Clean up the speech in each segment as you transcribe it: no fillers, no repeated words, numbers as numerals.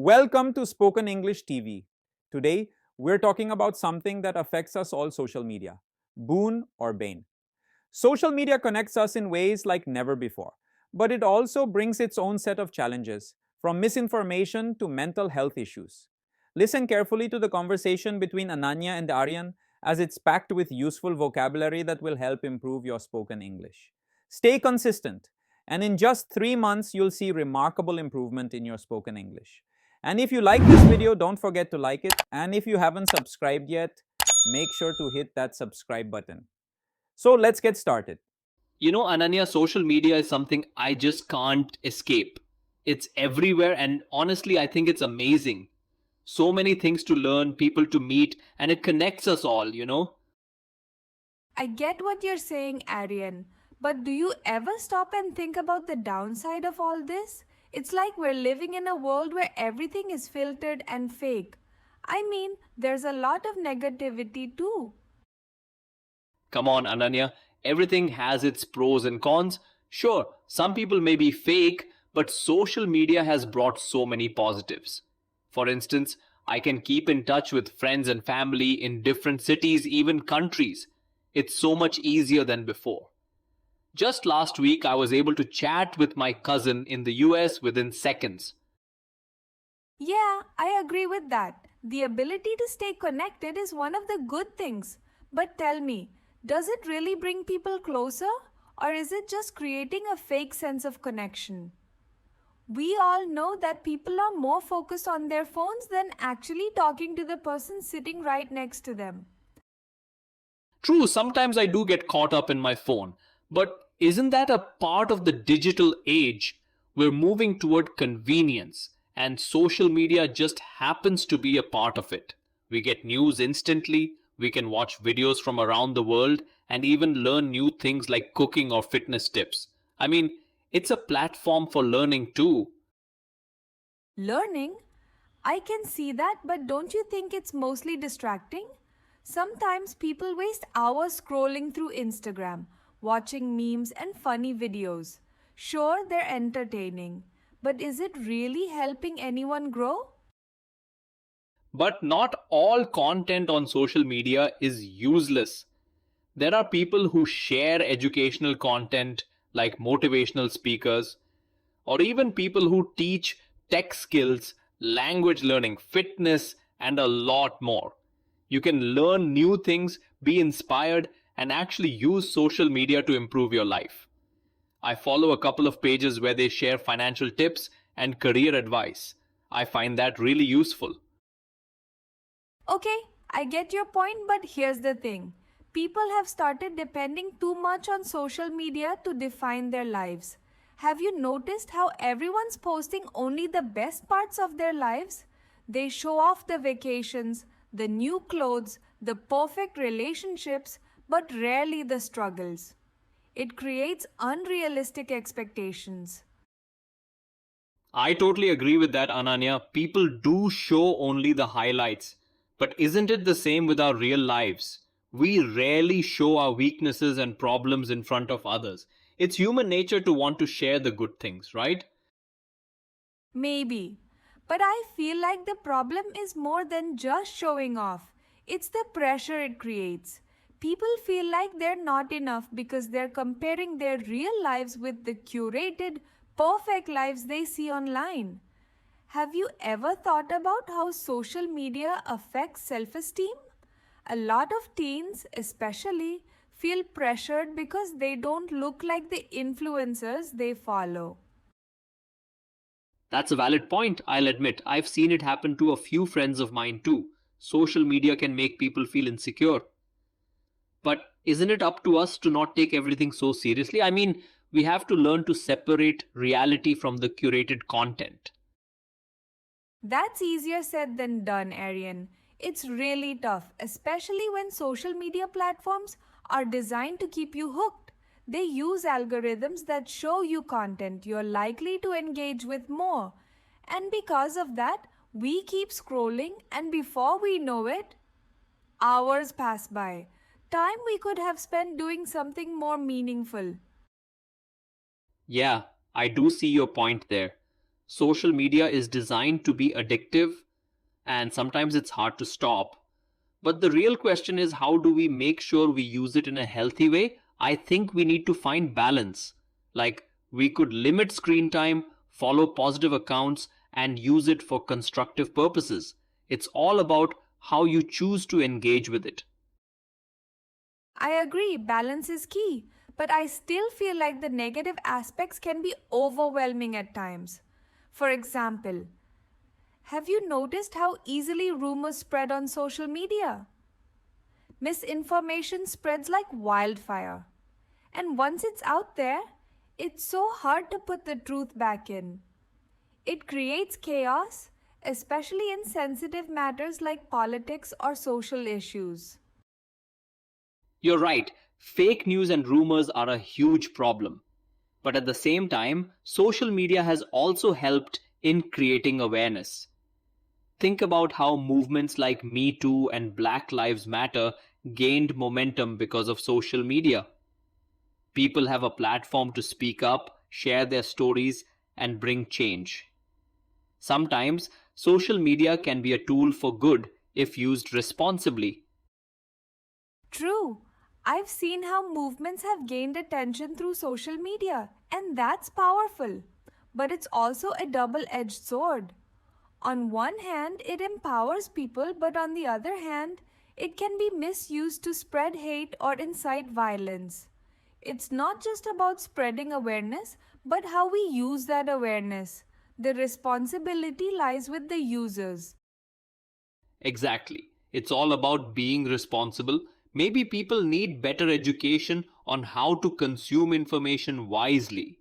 Welcome to Spoken English TV. Today, we're talking about something that affects us all: social media. Boon or Bane. Social media connects us in ways like never before, but it also brings its own set of challenges, from misinformation to mental health issues. Listen carefully to the conversation between Ananya and Aryan, as it's packed with useful vocabulary that will help improve your spoken English. Stay consistent, and in just 3 months, you'll see remarkable improvement in your spoken English. And if you like this video, don't forget to like it. And if you haven't subscribed yet, make sure to hit that subscribe button. So let's get started. Ananya, social media is something I just can't escape. It's everywhere, and honestly, I think it's amazing. So many things to learn, people to meet, and it connects us all. I get what you're saying, Aryan, but do you ever stop and think about the downside of all this? It's like we're living in a world where everything is filtered and fake. I mean, there's a lot of negativity too. Come on, Ananya, everything has its pros and cons. Sure, some people may be fake, but social media has brought so many positives. For instance, I can keep in touch with friends and family in different cities, even countries. It's so much easier than before. Just last week, I was able to chat with my cousin in the US within seconds. Yeah, I agree with that. The ability to stay connected is one of the good things. But tell me, does it really bring people closer? Or is it just creating a fake sense of connection? We all know that people are more focused on their phones than actually talking to the person sitting right next to them. True, sometimes I do get caught up in my phone, but isn't that a part of the digital age? We're moving toward convenience, and social media just happens to be a part of it. We get news instantly, we can watch videos from around the world, and even learn new things like cooking or fitness tips. I mean, it's a platform for learning too. Learning? I can see that, but don't you think it's mostly distracting? Sometimes people waste hours scrolling through Instagram, watching memes and funny videos. Sure, they're entertaining, but is it really helping anyone grow? But not all content on social media is useless. There are people who share educational content like motivational speakers, or even people who teach tech skills, language learning, fitness, and a lot more. You can learn new things, be inspired, and actually use social media to improve your life. I follow a couple of pages where they share financial tips and career advice. I find that really useful. Okay, I get your point, but here's the thing. People have started depending too much on social media to define their lives. Have you noticed how everyone's posting only the best parts of their lives? They show off the vacations, the new clothes, the perfect relationships, but rarely the struggles. It creates unrealistic expectations. I totally agree with that, Ananya. People do show only the highlights. But isn't it the same with our real lives? We rarely show our weaknesses and problems in front of others. It's human nature to want to share the good things, right? Maybe. But I feel like the problem is more than just showing off. It's the pressure it creates. People feel like they're not enough because they're comparing their real lives with the curated, perfect lives they see online. Have you ever thought about how social media affects self esteem? A lot of teens, especially, feel pressured because they don't look like the influencers they follow. That's a valid point, I'll admit. I've seen it happen to a few friends of mine too. Social media can make people feel insecure. But isn't it up to us to not take everything so seriously? I mean, we have to learn to separate reality from the curated content. That's easier said than done, Arian. It's really tough, especially when social media platforms are designed to keep you hooked. They use algorithms that show you content you're likely to engage with more. And because of that, we keep scrolling, and before we know it, hours pass by. Time we could have spent doing something more meaningful. Yeah, I do see your point there. Social media is designed to be addictive, and sometimes it's hard to stop. But the real question is, how do we make sure we use it in a healthy way? I think we need to find balance. Like, we could limit screen time, follow positive accounts, and use it for constructive purposes. It's all about how you choose to engage with it. I agree, balance is key, but I still feel like the negative aspects can be overwhelming at times. For example, have you noticed how easily rumors spread on social media? Misinformation spreads like wildfire. And once it's out there, it's so hard to put the truth back in. It creates chaos, especially in sensitive matters like politics or social issues. You're right, fake news and rumors are a huge problem. But at the same time, social media has also helped in creating awareness. Think about how movements like Me Too and Black Lives Matter gained momentum because of social media. People have a platform to speak up, share their stories, and bring change. Sometimes, social media can be a tool for good if used responsibly. True. I've seen how movements have gained attention through social media, and that's powerful. But it's also a double edged sword. On one hand, it empowers people, but on the other hand, it can be misused to spread hate or incite violence. It's not just about spreading awareness, but how we use that awareness. The responsibility lies with the users. Exactly. It's all about being responsible. Maybe people need better education on how to consume information wisely.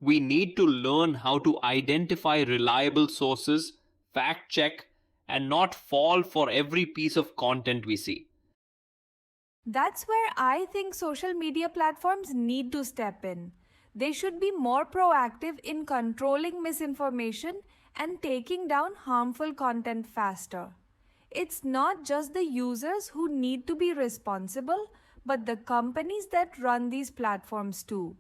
We need to learn how to identify reliable sources, fact check, and not fall for every piece of content we see. That's where I think social media platforms need to step in. They should be more proactive in controlling misinformation and taking down harmful content faster. It's not just the users who need to be responsible, but the companies that run these platforms too.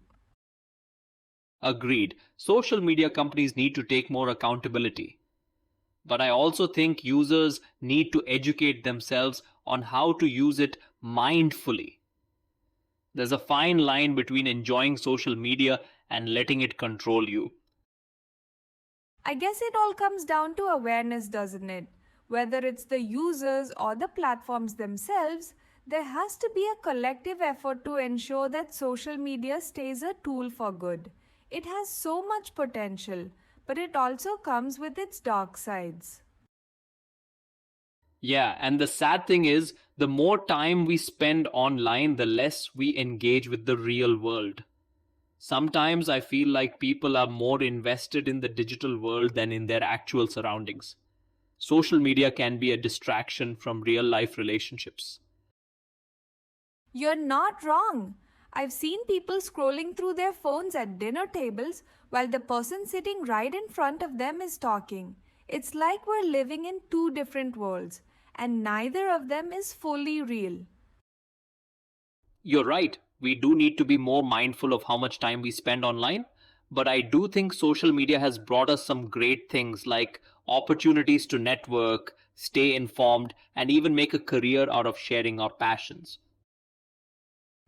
Agreed. Social media companies need to take more accountability. But I also think users need to educate themselves on how to use it mindfully. There's a fine line between enjoying social media and letting it control you. I guess it all comes down to awareness, doesn't it? Whether it's the users or the platforms themselves, there has to be a collective effort to ensure that social media stays a tool for good. It has so much potential, but it also comes with its dark sides. Yeah, and the sad thing is, the more time we spend online, the less we engage with the real world. Sometimes I feel like people are more invested in the digital world than in their actual surroundings. Social media can be a distraction from real life relationships. You're not wrong. I've seen people scrolling through their phones at dinner tables while the person sitting right in front of them is talking. It's like we're living in two different worlds, and neither of them is fully real. You're right, we do need to be more mindful of how much time we spend online, but I do think social media has brought us some great things like opportunities to network, stay informed, and even make a career out of sharing our passions.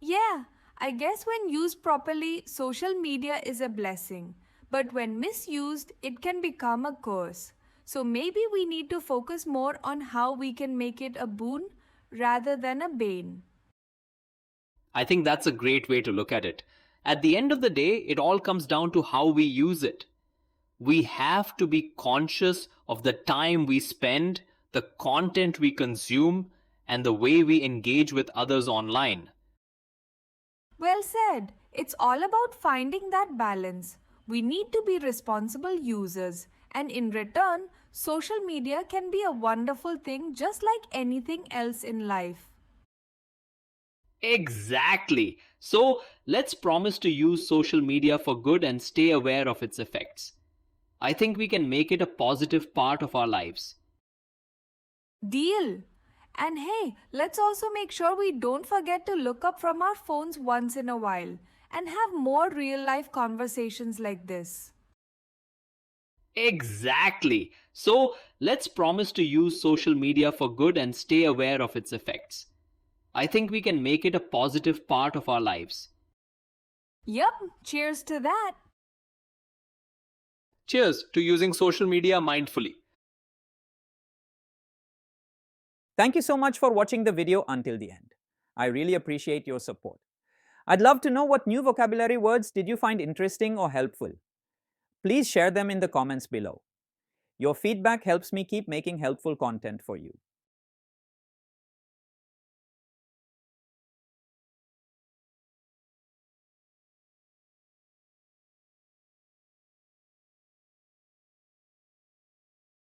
Yeah, I guess when used properly, social media is a blessing. But when misused, it can become a curse. So maybe we need to focus more on how we can make it a boon rather than a bane. I think that's a great way to look at it. At the end of the day, it all comes down to how we use it. We have to be conscious of the time we spend, the content we consume, and the way we engage with others online. Well said. It's all about finding that balance. We need to be responsible users, and in return, social media can be a wonderful thing just like anything else in life. Exactly. So let's promise to use social media for good and stay aware of its effects. I think we can make it a positive part of our lives. Deal. And hey, let's also make sure we don't forget to look up from our phones once in a while and have more real life conversations like this. Exactly. So let's promise to use social media for good and stay aware of its effects. I think we can make it a positive part of our lives. Yup, cheers to that. Cheers to using social media mindfully. Thank you so much for watching the video until the end. I really appreciate your support. I'd love to know what new vocabulary words did you find interesting or helpful. Please share them in the comments below. Your feedback helps me keep making helpful content for you.